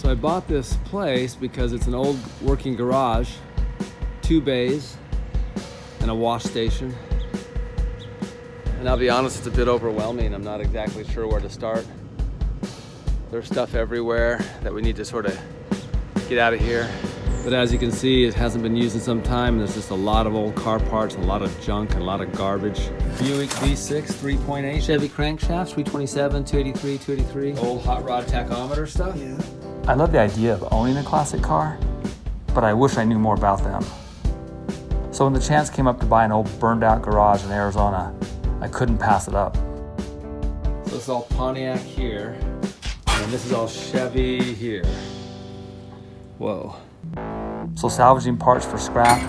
So I bought this place because it's an old working garage, 2 bays, and a wash station. And I'll be honest, it's a bit overwhelming. I'm not exactly sure where to start. There's stuff everywhere that we need to sort of get out of here. But as you can see, it hasn't been used in some time. There's just a lot of old car parts, and a lot of junk, and a lot of garbage. Buick V6 3.8, Chevy crankshafts, 327, 283, 283. Old hot rod tachometer stuff. Yeah. I love the idea of owning a classic car, but I wish I knew more about them. So when the chance came up to buy an old burned out garage in Arizona, I couldn't pass it up. So this is all Pontiac here, and this is all Chevy here. Whoa. So salvaging parts for scrap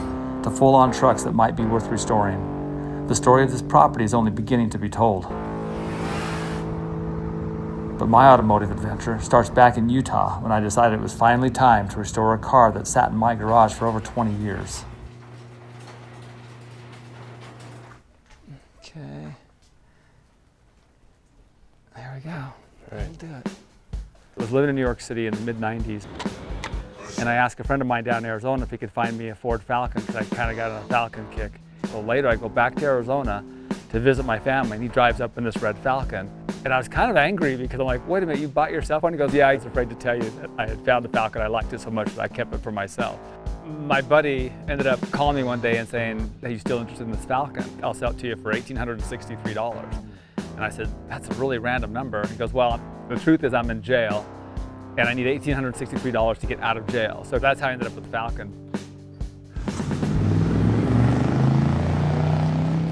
to full-on trucks that might be worth restoring. The story of this property is only beginning to be told. But my automotive adventure starts back in Utah when I decided it was finally time to restore a car that sat in my garage for over 20 years. Okay. There we go. Right. We'll do it. I was living in New York City in the mid-90s, and I asked a friend of mine down in Arizona if he could find me a Ford Falcon, because I kind of got on a Falcon kick. So later I go back to Arizona to visit my family, and he drives up in this red Falcon. And I was kind of angry because I'm like, wait a minute, you bought yourself one? He goes, yeah, I was afraid to tell you that I had found the Falcon. I liked it so much that I kept it for myself. My buddy ended up calling me one day and saying, hey, you still interested in this Falcon? I'll sell it to you for $1,863. And I said, that's a really random number. He goes, well, the truth is I'm in jail and I need $1,863 to get out of jail. So that's how I ended up with the Falcon.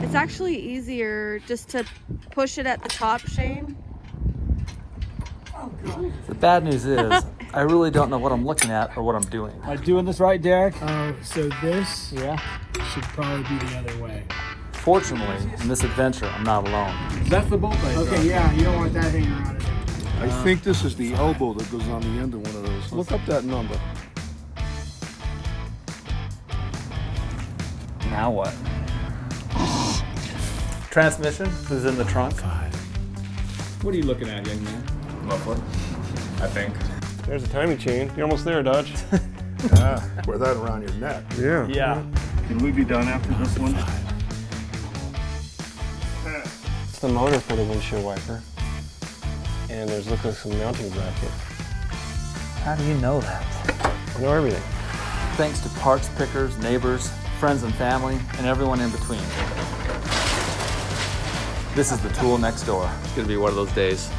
It's actually easier just to push it at the top, Shane. The bad news is, I really don't know what I'm looking at or what I'm doing. Am I doing this right, Derek? So this Yeah. should probably be the other way. Fortunately, in this adventure, I'm not alone. That's the bolt right Okay, yeah, you don't want that hanging around it. I think this is the elbow that goes on the end of one of those. Look up that number. Now what? Transmission is in the trunk. What are you looking at, young man? Muffler, I think. There's a timing chain. You're almost there, Dodge. Ah, wear that around your neck. Yeah. Yeah. Can we be done after this one? It's the motor for the windshield wiper. And there's looks like some mounting bracket. How do you know that? I know everything. Thanks to parts pickers, neighbors, friends and family, and everyone in between. This is the tool next door. It's gonna be one of those days.